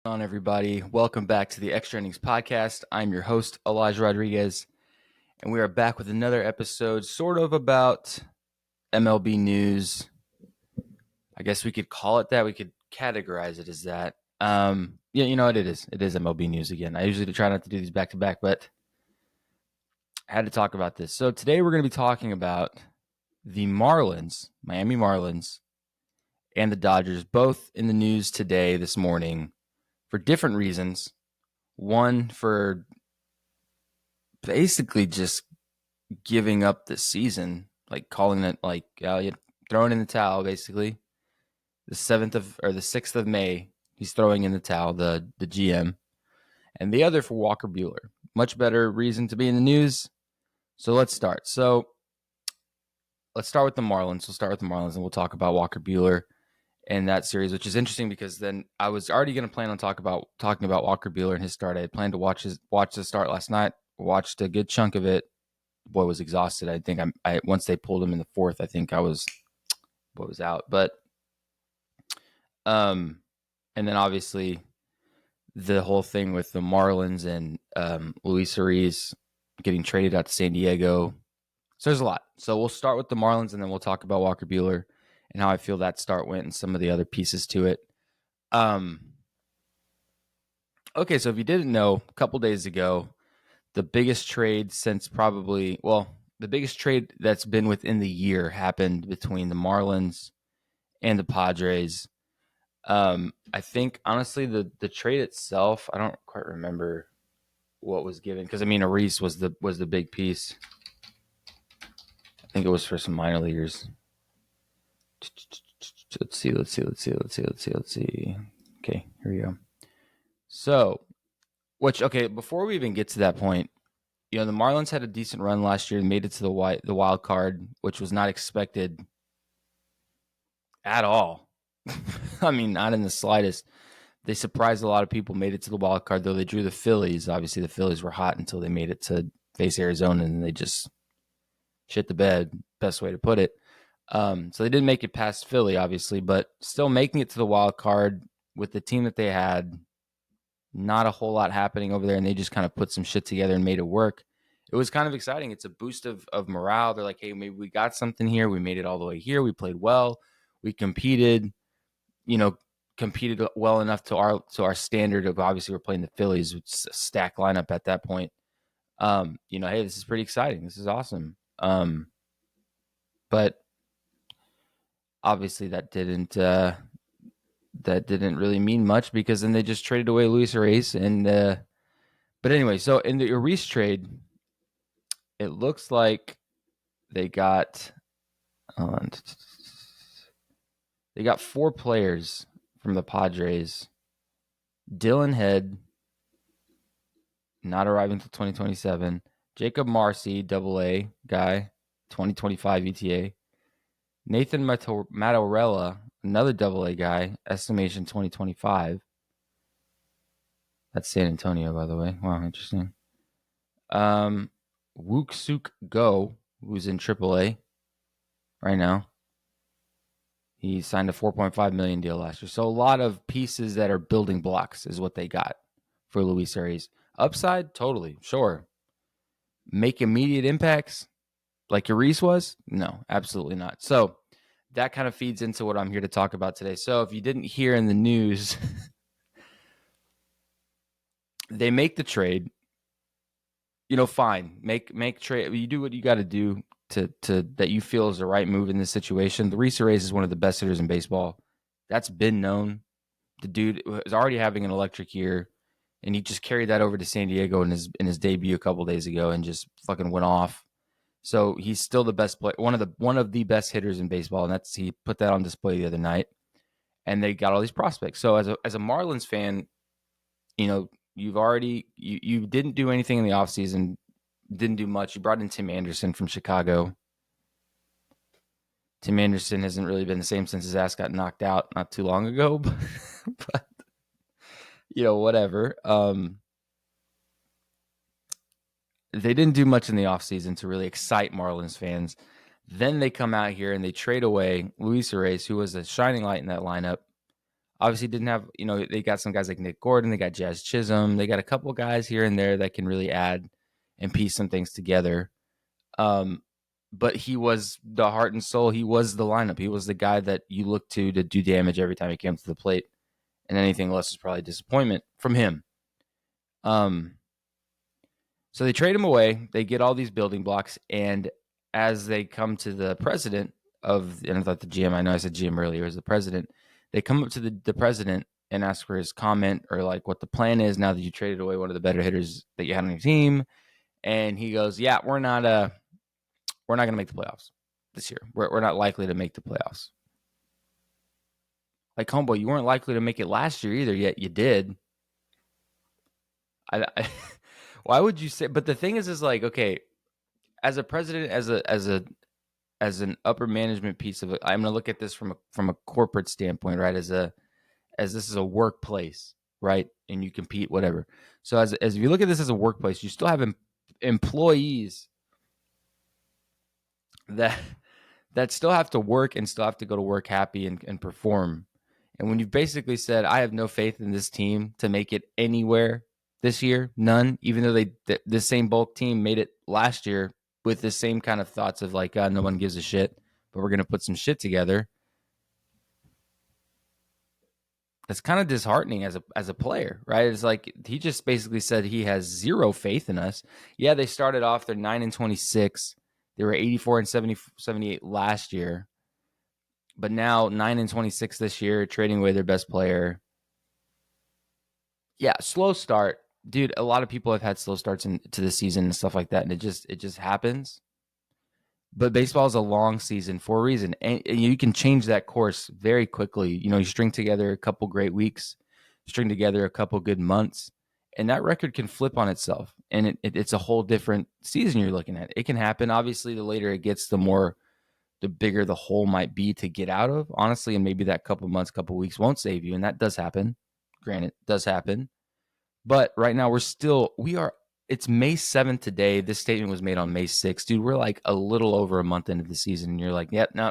On everybody, welcome back to the Extra Innings Podcast. I'm your host, Elijah Rodriguez, and we are back with another episode sort of about MLB news. I guess we could call it that. We could categorize it as that. Yeah, you know what it is. It is MLB news again. I usually try not to do these back to back, but I had to talk about this. So today we're going to be talking about the Marlins, Miami Marlins, and the Dodgers, both in the news today, this morning, for different reasons. One, for basically just giving up the season, like calling it like throwing in the towel. Basically, the 6th of May, he's throwing in the towel. The GM, and the other for Walker Buehler. Much better reason to be in the news. So let's start. Let's start with the Marlins. We'll start with the Marlins, and we'll talk about Walker Buehler in that series, which is interesting because then I was already going to plan on talking about Walker Buehler and his start. I had planned to watch the start last night. Watched a good chunk of it. Boy was exhausted. I think I once they pulled him in the fourth, I think I was out. But and then obviously the whole thing with the Marlins and Luis Arraez getting traded out to San Diego. So there's a lot. So we'll start with the Marlins and then we'll talk about Walker Buehler and how I feel that start went and some of the other pieces to it. Okay, so if you didn't know, a couple days ago, the biggest trade since the biggest trade that's been within the year happened between the Marlins and the Padres. I think, honestly, the trade itself, I don't quite remember what was given. Because, I mean, Arraez was the big piece. I think it was for some minor leaguers. Let's see. Okay, here we go. So, before we even get to that point, the Marlins had a decent run last year and made it to the wild card, which was not expected at all. I mean, not in the slightest. They surprised a lot of people, made it to the wild card, though they drew the Phillies. Obviously, the Phillies were hot until they made it to face Arizona, and they just shit the bed, best way to put it. So they didn't make it past Philly, obviously, but still making it to the wild card with the team that they had. Not a whole lot happening over there, and they just kind of put some shit together and made it work. It was kind of exciting. It's a boost of morale. They're like, hey, maybe we got something here. We made it all the way here. We played well. We competed well enough to our standard of, obviously we're playing the Phillies. It's a stacked lineup at that point. Hey, this is pretty exciting. This is awesome. But obviously that didn't really mean much because then they just traded away Luis Arraez. But anyway, so in the Arraez trade, it looks like they got 4 players from the Padres. Dylan Head, not arriving until 2027. Jacob Marcy, AA guy, 2025 ETA. Nathan Matarella, another AA guy, estimation 2025. That's San Antonio, by the way. Wow, interesting. Wook Suk Go, who's in AAA right now. He signed a $4.5 million deal last year. So a lot of pieces that are building blocks is what they got for Luis Arraez. Upside, totally, sure. Make immediate impacts like Arraez was? No, absolutely not. So that kind of feeds into what I'm here to talk about today. So if you didn't hear in the news, they make the trade. Fine. Make trade. You do what you got to do to that you feel is the right move in this situation. Luis Arraez is one of the best hitters in baseball. That's been known. The dude is already having an electric year, and he just carried that over to San Diego in his debut a couple days ago and just fucking went off. So he's still the best player, one of the best hitters in baseball, and he put that on display the other night. And they got all these prospects. So as a Marlins fan, you didn't do anything in the offseason, didn't do much. You brought in Tim Anderson from Chicago. Tim Anderson hasn't really been the same since his ass got knocked out not too long ago, but whatever. They didn't do much in the offseason to really excite Marlins fans. Then they come out here and they trade away Luis Arraez, who was a shining light in that lineup. Obviously, didn't have, they got some guys like Nick Gordon, they got Jazz Chisholm, they got a couple guys here and there that can really add and piece some things together. But he was the heart and soul. He was the lineup. He was the guy that you look to do damage every time he came to the plate, and anything less is probably disappointment from him. So they trade him away. They get all these building blocks, and as they come to the president and I thought the GM, I know I said GM earlier, is the president. They come up to the president and ask for his comment or like what the plan is now that you traded away one of the better hitters that you had on your team. And he goes, "Yeah, we're not going to make the playoffs this year. We're not likely to make the playoffs." Like, homeboy, you weren't likely to make it last year either, yet you did. Why would you say? But the thing is like, okay, as a president, as an upper management piece of it, I'm going to look at this from a corporate standpoint, right? As this is a workplace, right? And you compete, whatever. So as if you look at this as a workplace, you still have employees that still have to work and still have to go to work happy and perform. And when you've basically said, I have no faith in this team to make it anywhere this year, none, even though this same bulk team made it last year with the same kind of thoughts of like, no one gives a shit, but we're going to put some shit together. That's kind of disheartening as a player, right? It's like he just basically said he has zero faith in us. Yeah, they started off, they're 9-26. They were 84 and 78 last year. But now 9-26 this year, trading away their best player. Yeah, slow start. Dude, a lot of people have had slow starts into the season and stuff like that, and it just happens. But baseball is a long season for a reason, and you can change that course very quickly. You string together a couple great weeks, string together a couple good months, and that record can flip on itself, and it's a whole different season you're looking at. It can happen. Obviously, the later it gets, the bigger the hole might be to get out of, honestly, and maybe that couple months, couple weeks won't save you, and that does happen. Granted, it does happen. But right now, it's May 7th today. This statement was made on May 6th. Dude, we're like a little over a month into the season, and you're like, yep, no,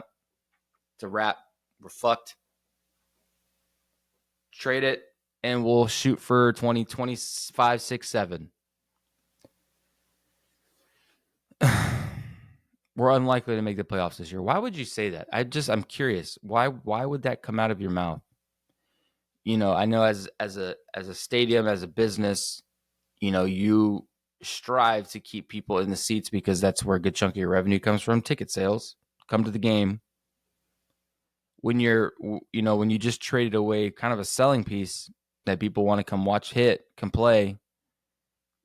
it's a wrap. We're fucked. Trade it, and we'll shoot for 2025, 6, 7. We're unlikely to make the playoffs this year. Why would you say that? I'm curious. Why would that come out of your mouth? I know as a stadium, as a business, you strive to keep people in the seats because that's where a good chunk of your revenue comes from. Ticket sales. Come to the game. When when you just traded away kind of a selling piece that people want to come watch hit, come play.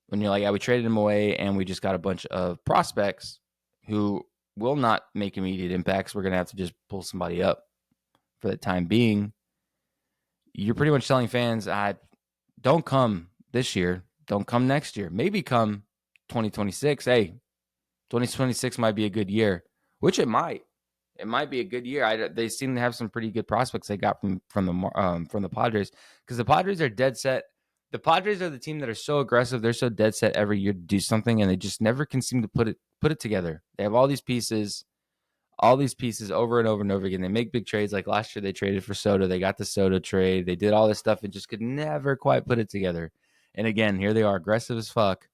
When you're like, yeah, we traded him away and we just got a bunch of prospects who will not make immediate impacts. We're going to have to just pull somebody up for the time being. You're pretty much telling fans, don't come this year. Don't come next year. Maybe come 2026. Hey, 2026 might be a good year, which it might. It might be a good year. They seem to have some pretty good prospects they got from the Padres, because the Padres are dead set. The Padres are the team that are so aggressive. They're so dead set every year to do something, and they just never can seem to put it together. They have all these pieces over and over and over again. They make big trades. Like last year, they traded for Soto. They got the Soto trade. They did all this stuff and just could never quite put it together. And again, here they are, aggressive as fuck.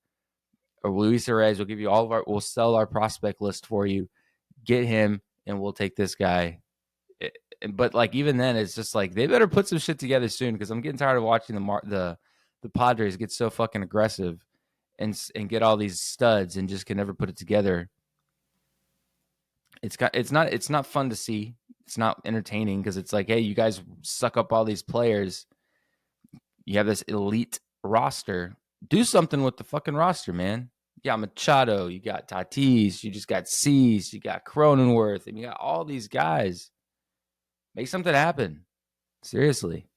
Or Luis Arraez will give you we'll sell our prospect list for you. Get him, and we'll take this guy. But like even then, it's just like they better put some shit together soon, because I'm getting tired of watching the Padres get so fucking aggressive and get all these studs and just can never put it together. It's not fun to see. It's not entertaining, because it's like, hey, you guys suck up all these players. You have this elite roster. Do something with the fucking roster, man. You got Machado, you got Tatis, you just got Cease, you got Cronenworth, and you got all these guys. Make something happen. Seriously.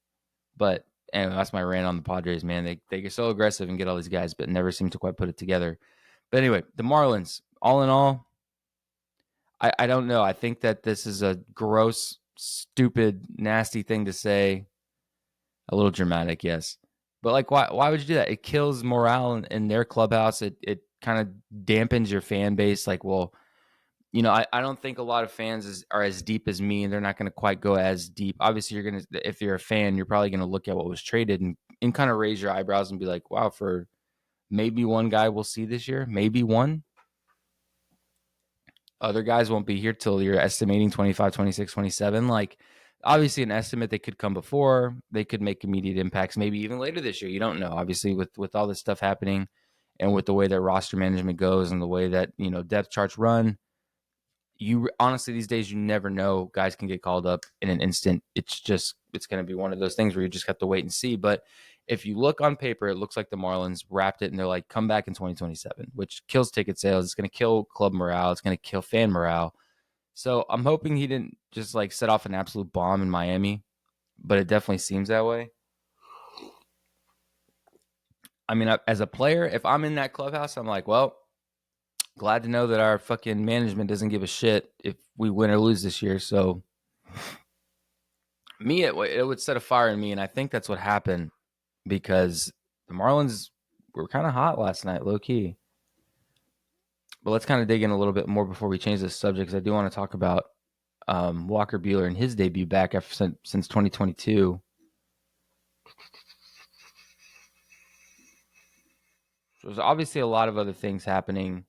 But anyway, that's my rant on the Padres, man. They get so aggressive and get all these guys, but never seem to quite put it together. But anyway, the Marlins, all in all, I don't know. I think that this is a gross, stupid, nasty thing to say. A little dramatic, yes. But like, why would you do that? It kills morale in their clubhouse. It kind of dampens your fan base. Like, well, I don't think a lot of fans are as deep as me, and they're not going to quite go as deep. Obviously, if you're a fan, you're probably going to look at what was traded and kind of raise your eyebrows and be like, wow, for maybe one guy we'll see this year, maybe one. Other guys won't be here till you're estimating 25, 26, 27. Like, obviously, an estimate, they could come before, they could make immediate impacts, maybe even later this year. You don't know. Obviously, with all this stuff happening and with the way that roster management goes and the way that, depth charts run, you honestly, these days, you never know. Guys can get called up in an instant. It's going to be one of those things where you just have to wait and see. But if you look on paper, it looks like the Marlins wrapped it and they're like, come back in 2027, which kills ticket sales. It's going to kill club morale. It's going to kill fan morale. So I'm hoping he didn't just like set off an absolute bomb in Miami, but it definitely seems that way. I mean, as a player, if I'm in that clubhouse, I'm like, well, glad to know that our fucking management doesn't give a shit if we win or lose this year. So it would set a fire in me, and I think that's what happened because the Marlins were kind of hot last night, low key. But let's kind of dig in a little bit more before we change this subject, because I do want to talk about Walker Buehler and his debut back since 2022. So there's obviously a lot of other things happening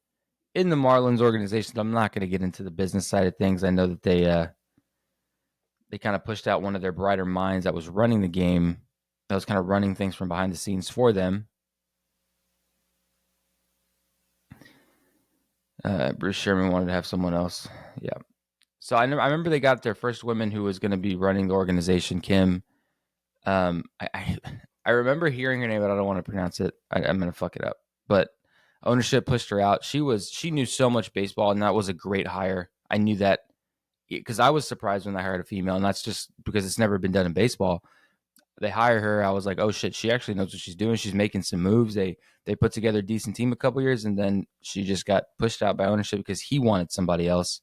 in the Marlins organization. I'm not going to get into the business side of things. I know that they kind of pushed out one of their brighter minds that was running the game, that was kind of running things from behind the scenes for them. Bruce Sherman wanted to have someone else. Yeah. So I remember they got their first woman who was going to be running the organization, Kim. I remember hearing her name, but I don't want to pronounce it. I'm going to fuck it up. But ownership pushed her out. She knew so much baseball, and that was a great hire. I knew that because I was surprised when they hired a female, and that's just because it's never been done in baseball. They hire her. I was like, oh shit, she actually knows what she's doing. She's making some moves. They put together a decent team a couple years, and then she just got pushed out by ownership because he wanted somebody else.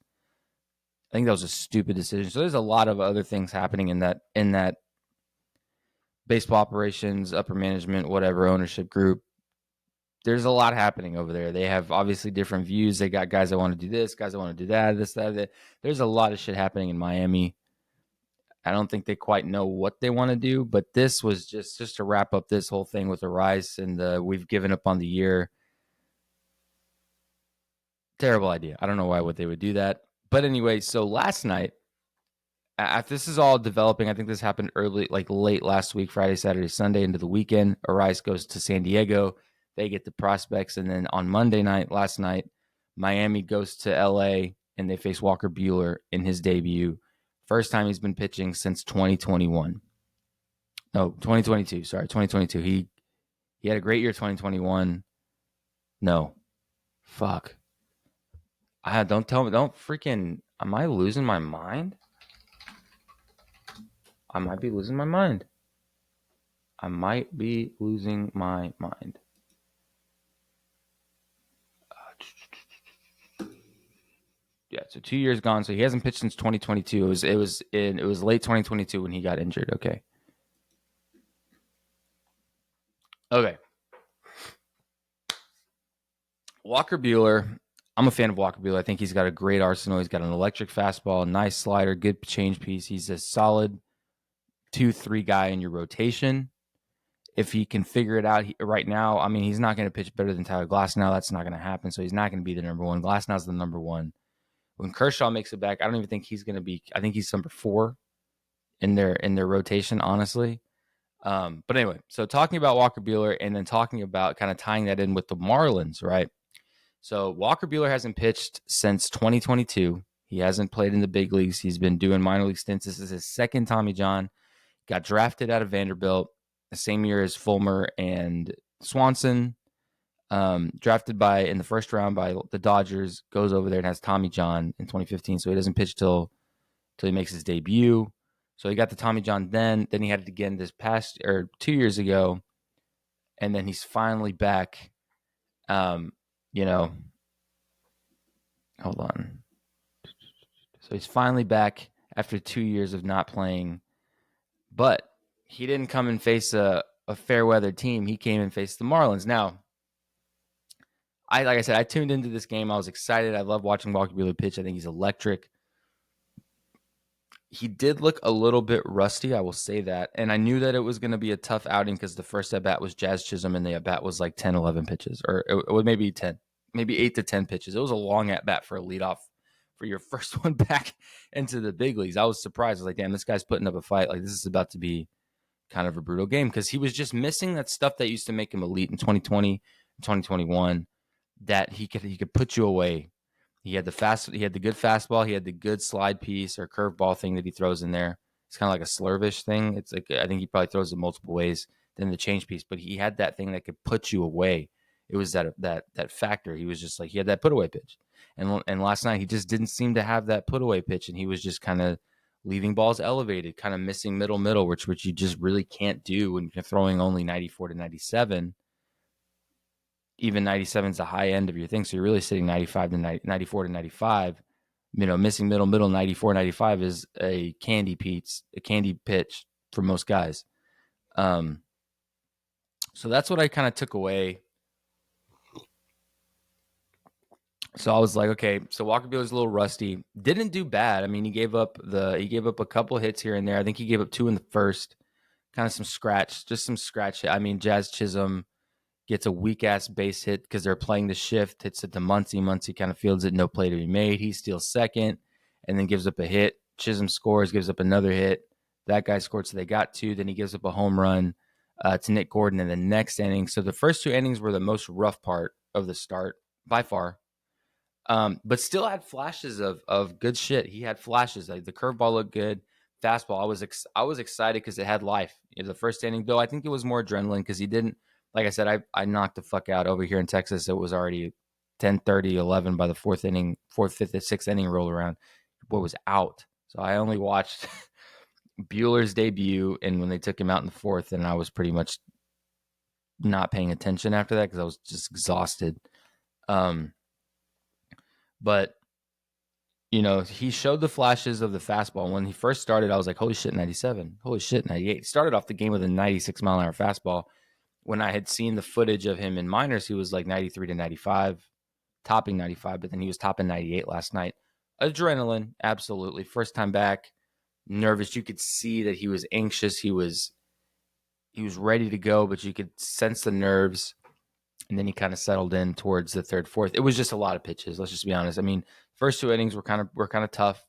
I think that was a stupid decision. So there's a lot of other things happening in that baseball operations, upper management, whatever ownership group. There's a lot happening over there. They have obviously different views. They got guys that want to do this, guys that want to do that, this, that. There's a lot of shit happening in Miami. I don't think they quite know what they want to do, but this was just to wrap up this whole thing with Arraez and we've given up on the year. Terrible idea. I don't know why would they would do that. But anyway, so last night, after this is all developing, I think this happened late last week, Friday, Saturday, Sunday, into the weekend. Arraez goes to San Diego. They get the prospects. And then on Monday night, last night, Miami goes to LA and they face Walker Buehler in his debut. First time he's been pitching since 2021. No, 2022. Sorry, 2022. He had a great year, 2021. No. Fuck. Don't tell me. Don't freaking. Am I losing my mind? I might be losing my mind. Yeah, so 2 years gone. So he hasn't pitched since 2022. It was late 2022 when he got injured. Okay. Walker Buehler. I'm a fan of Walker Buehler. I think he's got a great arsenal. He's got an electric fastball, nice slider, good change piece. He's a solid 2-3 guy in your rotation. If he can figure it out right now, I mean, he's not going to pitch better than Tyler Glasnow. That's not going to happen. So he's not going to be the number one. Glasnow's the number one. When Kershaw makes it back, I don't even think he's going to be. I think he's number 4 in their rotation, honestly. But anyway, so talking about Walker Buehler and then talking about kind of tying that in with the Marlins, right? So Walker Buehler hasn't pitched since 2022. He hasn't played in the big leagues. He's been doing minor league stints. This is his second Tommy John. Got drafted out of Vanderbilt the same year as Fulmer and Swanson. Drafted in the first round by the Dodgers, goes over there and has Tommy John in 2015. So he doesn't pitch till he makes his debut. So he got the Tommy John then he had it again this past 2 years ago, and then he's finally back. Hold on. So he's finally back after 2 years of not playing, but he didn't come and face a fair weather team. He came and faced the Marlins. Now, like I said, I tuned into this game. I was excited. I love watching Walker Buehler pitch. I think he's electric. He did look a little bit rusty, I will say that. And I knew that it was going to be a tough outing because the first at bat was Jazz Chisholm, and the at bat was like 10, 11 pitches, or it was maybe 10, maybe 8 to 10 pitches. It was a long at bat for a leadoff for your first one back into the big leagues. I was surprised. I was like, damn, this guy's putting up a fight. Like, this is about to be kind of a brutal game because he was just missing that stuff that used to make him elite in 2020, 2021, that he could put you away. He had the good fastball, he had the good slide piece or curveball thing that he throws in there. It's kind of like a slurvish thing. It's like, I think he probably throws it multiple ways than the change piece, but he had that thing that could put you away. It was that factor. He was just like, he had that put away pitch. And last night he just didn't seem to have that put away pitch, and he was just kind of leaving balls elevated, kind of missing middle, which you just really can't do when you're throwing only 94 to 97. Even 97 is the high end of your thing. So you're really sitting 95 to 94 to 95. Missing middle, 94, 95 is a candy pitch for most guys. So that's what I kind of took away. So I was like, okay, so Walker Buehler's a little rusty. Didn't do bad. I mean, he gave up a couple hits here and there. I think he gave up 2 in the first. Kind of some scratch hit. I mean, Jazz Chisholm gets a weak-ass base hit because they're playing the shift, hits it to Muncy. Muncy kind of fields it, no play to be made. He steals second and then gives up a hit. Chisholm scores, gives up another hit. That guy scored, so they got 2. Then he gives up a home run to Nick Gordon in the next inning. So the first 2 innings were the most rough part of the start, by far. But still had flashes of good shit. He had flashes. Like the curveball looked good. Fastball, I was excited because it had life. The first inning, though, I think it was more adrenaline because he didn't. Like I said, I knocked the fuck out over here in Texas. It was already 10:30, 11 by the fourth, fifth, and sixth inning rolled around. Boy was out. So I only watched Buehler's debut and when they took him out in the fourth, and I was pretty much not paying attention after that because I was just exhausted. But he showed the flashes of the fastball. When he first started, I was like, holy shit, 97. Holy shit, 98. He started off the game with a 96 mile an hour fastball. When I had seen the footage of him in minors, he was like 93 to 95, topping 95, but then he was topping 98 last night. Adrenaline, absolutely. First time back, nervous. You could see that he was anxious. He was ready to go, but you could sense the nerves. And then he kind of settled in towards the third, fourth. It was just a lot of pitches. Let's just be honest. I mean, first 2 innings were kind of tough.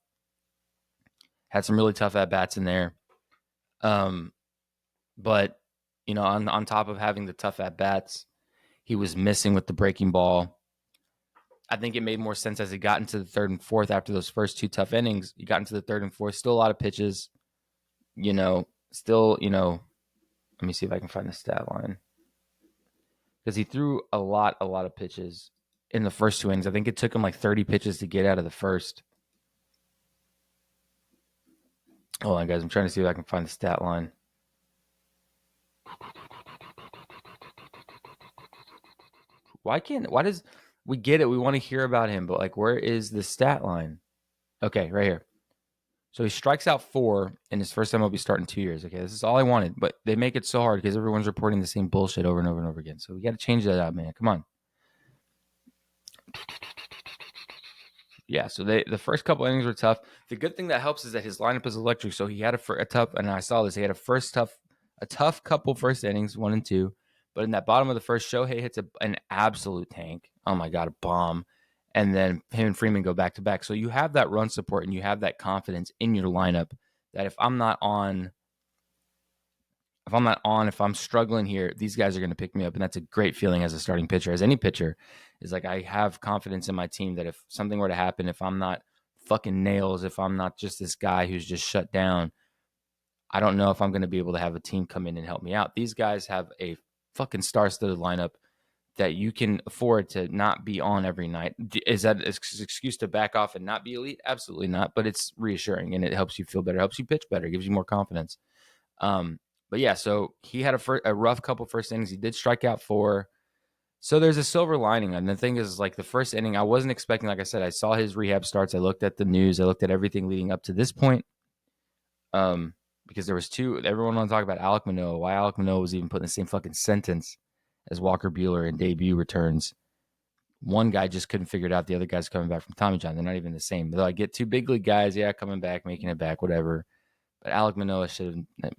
Had some really tough at bats in there. But on top of having the tough at bats, he was missing with the breaking ball. I think it made more sense as he got into the third and fourth after those first 2 tough innings. He got into the third and fourth, still a lot of pitches. Let me see if I can find the stat line. Because he threw a lot of pitches in the first 2 innings. I think it took him like 30 pitches to get out of the first. Hold on, guys. I'm trying to see if I can find the stat line. We get it? We want to hear about him, but like, where is the stat line? Okay, right here. So he strikes out 4 in his first MLB start in 2 years. Okay, this is all I wanted, but they make it so hard because everyone's reporting the same bullshit over and over and over again. So we got to change that out, man. Come on. Yeah, so the first couple innings were tough. The good thing that helps is that his lineup is electric. So he had a tough, and I saw this. He had a tough couple first innings, 1 and 2. But in that bottom of the first, Shohei hits an absolute tank. Oh my god, a bomb! And then him and Freeman go back to back. So you have that run support and you have that confidence in your lineup that if I'm struggling here, these guys are going to pick me up. And that's a great feeling as a starting pitcher, as any pitcher, is like I have confidence in my team that if something were to happen, if I'm not fucking nails, if I'm not just this guy who's just shut down, I don't know if I'm going to be able to have a team come in and help me out. These guys have a fucking star-studded lineup that you can afford to not be on every night. Is that an excuse to back off and not be elite? Absolutely not, but it's reassuring and it helps you feel better, helps you pitch better, gives you more confidence. But yeah, so he had a rough couple first innings. He did strike out 4. So there's a silver lining. And the thing is, like the first inning, I wasn't expecting, like I said, I saw his rehab starts. I looked at the news. I looked at everything leading up to this point. Because there was 2, everyone want to talk about Alek Manoah, why Alek Manoah was even put in the same fucking sentence as Walker Buehler in debut returns. one guy just couldn't figure it out. The other guy's coming back from Tommy John. They're not even the same. They're like, get two big league guys, yeah, coming back, making it back, whatever. But Alek Manoah should have.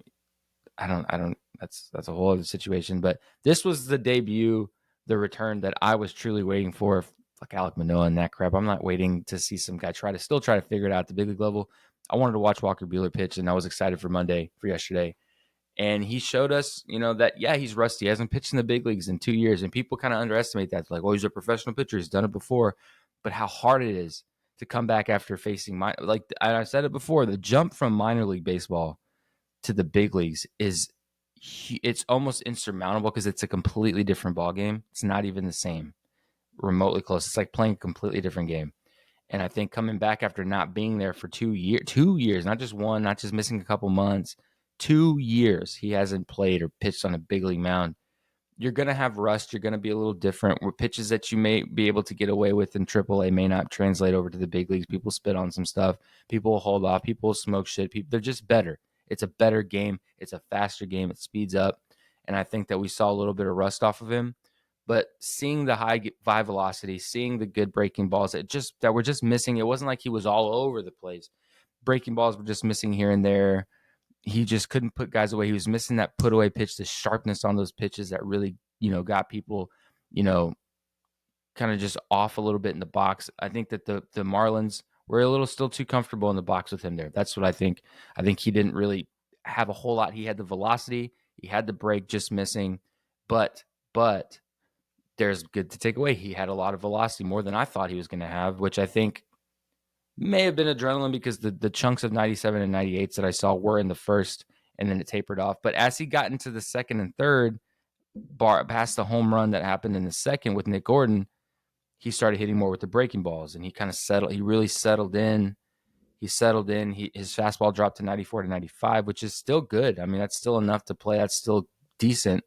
I don't. That's a whole other situation. But this was the debut, the return that I was truly waiting for. Like Alek Manoah and that crap. I'm not waiting to see some guy try to figure it out at the big league level. I wanted to watch Walker Buehler pitch, and I was excited for yesterday. And he showed us, that, yeah, he's rusty. He hasn't pitched in the big leagues in 2 years. And people kind of underestimate that. They're like, oh, he's a professional pitcher. He's done it before. But how hard it is to come back after facing I said it before, the jump from minor league baseball to the big leagues it's almost insurmountable because it's a completely different ball game. It's not even the same, remotely close. It's like playing a completely different game. And I think coming back after not being there for 2 years, not just one, not just missing a couple months, 2 years he hasn't played or pitched on a big league mound. You're going to have rust. You're going to be a little different. Where pitches that you may be able to get away with in AAA may not translate over to the big leagues. People spit on some stuff. People will hold off. People will smoke shit. They're just better. It's a better game. It's a faster game. It speeds up. And I think that we saw a little bit of rust off of him. But seeing the high velocity, seeing the good breaking balls that were just missing. It wasn't like he was all over the place. Breaking balls were just missing here and there. He just couldn't put guys away. He was missing that put away pitch, the sharpness on those pitches that really, got people, kind of just off a little bit in the box. I think that the Marlins were a little still too comfortable in the box with him there. That's what I think. I think he didn't really have a whole lot. He had the velocity, he had the break, just missing. But there's good to take away. He had a lot of velocity, more than I thought he was going to have, which I think may have been adrenaline because the chunks of 97 and 98s that I saw were in the first, and then it tapered off. But as he got into the second and third, past the home run that happened in the second with Nick Gordon, he started hitting more with the breaking balls, and he kind of settled. He really settled in. His fastball dropped to 94 to 95, which is still good. I mean, that's still enough to play. That's still decent.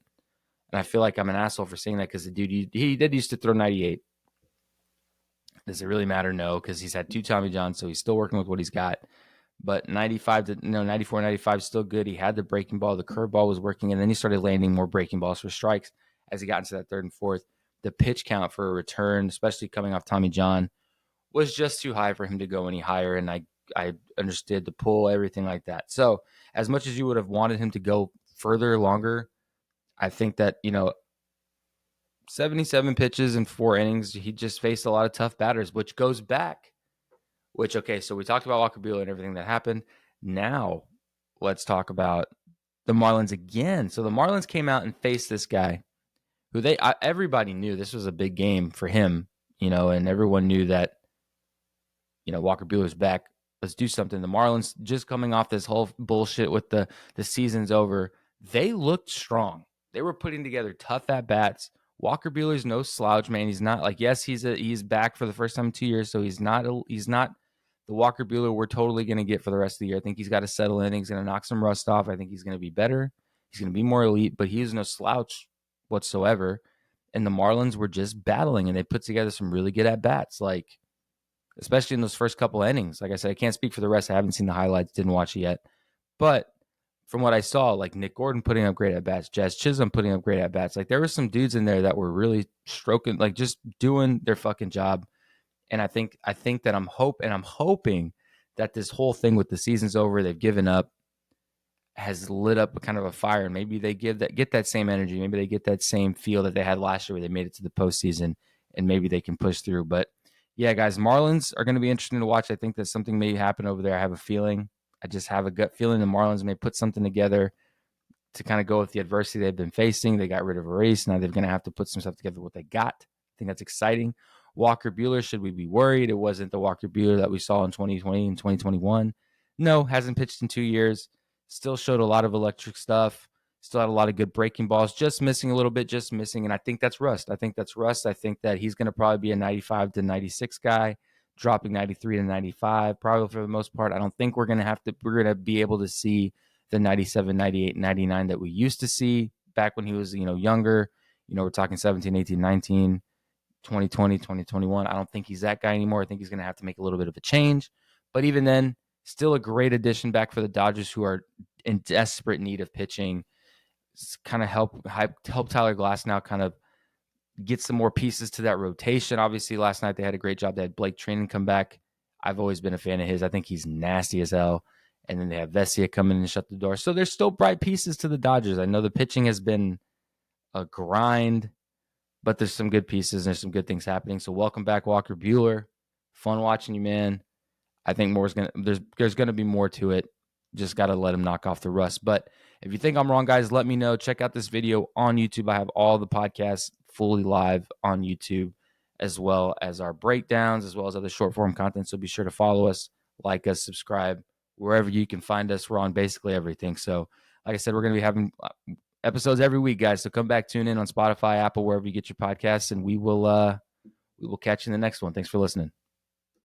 And I feel like I'm an asshole for saying that because the dude, he did used to throw 98. Does it really matter? No, because he's had 2 Tommy Johns, so he's still working with what he's got. But 94, 95 is still good. He had the breaking ball. The curveball was working, and then he started landing more breaking balls for strikes as he got into that third and fourth. The pitch count for a return, especially coming off Tommy John, was just too high for him to go any higher, and I understood the pull, everything like that. So as much as you would have wanted him to go further, longer, I think that, 77 pitches in 4 innings, he just faced a lot of tough batters, which goes back. So we talked about Walker Buehler and everything that happened. Now let's talk about the Marlins again. So the Marlins came out and faced this guy who everybody knew this was a big game for him, and everyone knew that, Walker Buehler's back. Let's do something. The Marlins, just coming off this whole bullshit with the season's over, they looked strong. They were putting together tough at-bats. Walker Buehler's no slouch, man. He's not like, yes, he's back for the first time in 2 years, so he's not the Walker Buehler we're totally going to get for the rest of the year. I think he's got to settle in. He's going to knock some rust off. I think he's going to be better. He's going to be more elite, but he is no slouch whatsoever. And the Marlins were just battling, and they put together some really good at-bats, especially in those first couple innings. Like I said, I can't speak for the rest. I haven't seen the highlights, didn't watch it yet. But from what I saw, Nick Gordon putting up great at-bats, Jazz Chisholm putting up great at-bats. There were some dudes in there that were really stroking, just doing their fucking job. And I think that I'm hoping that this whole thing with the season's over, they've given up, has lit up a kind of a fire. And maybe they get that same energy. Maybe they get that same feel that they had last year where they made it to the postseason, and maybe they can push through. But yeah, guys, Marlins are going to be interesting to watch. I think that something may happen over there. I have a feeling. I just have a gut feeling the Marlins may put something together to kind of go with the adversity they've been facing. They got rid of Arraez. Now they're going to have to put some stuff together with what they got. I think that's exciting. Walker Buehler, should we be worried? It wasn't the Walker Buehler that we saw in 2020 and 2021. No, hasn't pitched in 2 years. Still showed a lot of electric stuff. Still had a lot of good breaking balls. Just missing a little bit, And I think that's rust. I think that he's going to probably be a 95 to 96 guy, dropping 93 to 95, probably for the most part. I don't think we're going to be able to see the 97, 98, 99 that we used to see back when he was, younger. We're talking 17, 18, 19. 2020, 2021. I don't think he's that guy anymore. I think he's going to have to make a little bit of a change. But even then, still a great addition back for the Dodgers, who are in desperate need of pitching. Kind of help Tyler Glasnow kind of get some more pieces to that rotation. Obviously, last night they had a great job. They had Blake Trinan come back. I've always been a fan of his. I think he's nasty as hell. And then they have Vesia come in and shut the door. So there's still bright pieces to the Dodgers. I know the pitching has been a grind, but there's some good pieces and there's some good things happening. So welcome back, Walker Buehler. Fun watching you, man. I think there's gonna be more to it. Just got to let him knock off the rust. But if you think I'm wrong, guys, let me know. Check out this video on YouTube. I have all the podcasts fully live on YouTube, as well as our breakdowns, as well as other short form content. So be sure to follow us, like us, subscribe, wherever you can find us. We're on basically everything. So, like I said, we're going to be having episodes every week, guys. So come back, tune in on Spotify, Apple, wherever you get your podcasts, and we will catch you in the next one. Thanks for listening.